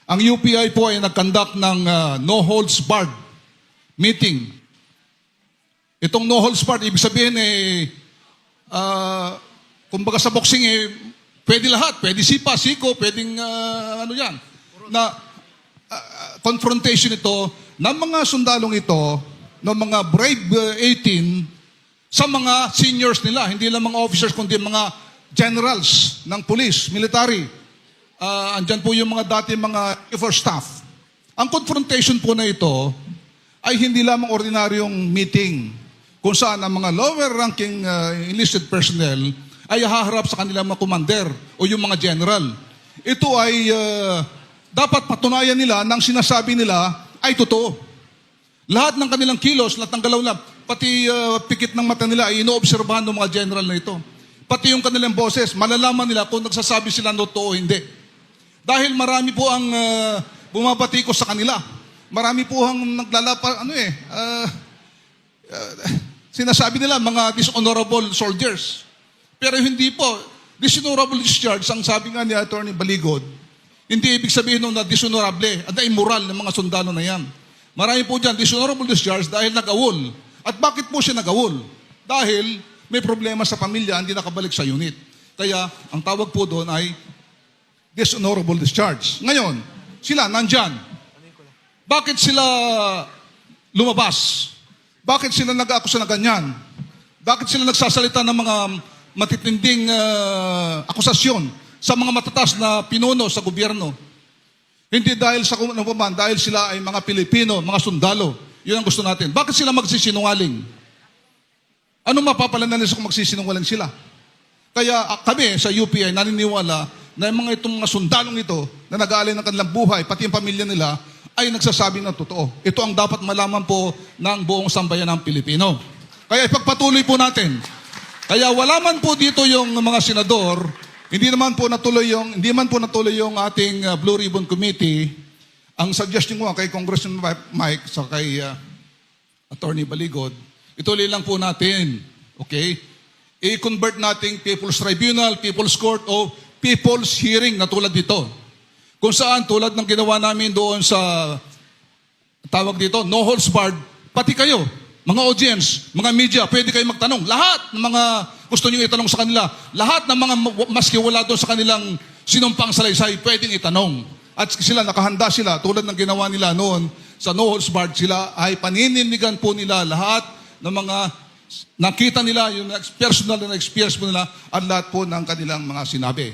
Ang UPI po ay nag-conduct ng no holds barred meeting. Itong no holds barred, ibig sabihin kumbaga sa boxing pwede lahat, pwede sipa, siko, pwedeng ano yan, na confrontation ito ng mga sundalong ito, ng mga brave 18 sa mga seniors nila, hindi lang mga officers kundi mga generals ng police, military. Andyan po yung mga dati mga first staff. Ang confrontation po na ito ay hindi lamang ordinaryong meeting kung saan ang mga lower ranking enlisted personnel ay haharap sa kanilang mga commander o yung mga general. Ito ay dapat patunayan nila ng sinasabi nila ay totoo. Lahat ng kanilang kilos, lahat ng galaw na, pati pikit ng mata nila ay inoobserbahan ng mga general na ito. Pati yung kanilang boses, malalaman nila kung nagsasabi sila ng totoo o hindi. Dahil marami po ang bumabatikos sa kanila. Marami po ang naglalapa, sinasabi nila mga dishonorable soldiers. Pero hindi po. Dishonorable discharge, ang sabi nga ni Attorney Baligod, hindi ibig sabihin na dishonorable at immoral ng mga sundalo na yan. Marami po dyan, dishonorable discharge dahil nag-awol. At bakit po siya nag-awol? Dahil may problema sa pamilya, hindi nakabalik sa unit. Kaya ang tawag po doon ay dishonorable discharge. Ngayon, sila nandyan. Bakit sila lumabas? Bakit sila nag-aakusa na ganyan? Bakit sila nagsasalita ng mga matitinding akusasyon sa mga matatas na pinuno sa gobyerno? Hindi dahil sa kumaman, dahil sila ay mga Pilipino, mga sundalo. Yun ang gusto natin. Bakit sila magsisinungaling? Ano mapapalanan nila kung magsisinungaling sila? Kaya kami sa UPI naniniwala na yung mga itong mga sundalong ito na nag-aalay ng kanilang buhay, pati yung pamilya nila, ay nagsasabi ng totoo. Ito ang dapat malaman po ng buong sambayan ng Pilipino. Kaya ipagpatuloy po natin. Kaya wala man po dito yung mga senador, hindi man po natuloy yung ating Blue Ribbon Committee. Ang suggestion ko kay Congressman Mike sa kay Attorney Baligod, ituloy lang po natin, okay? I-convert nating People's Tribunal, People's Court o People's Hearing na tulad dito. Kung saan tulad ng ginawa namin doon sa tawag dito, no holds barred, pati kayo, mga audience, mga media, pwede kayo magtanong. Lahat ng mga gusto nyo itanong sa kanila, lahat ng mga maski wala doon sa kanilang sinumpang salaysay, pwedeng itanong. At sila, nakahanda sila, tulad ng ginawa nila noon sa no holds barred, sila ay panininigan po nila lahat ng mga nakita nila, yung personal na experience po nila, at lahat po ng kanilang mga sinabi.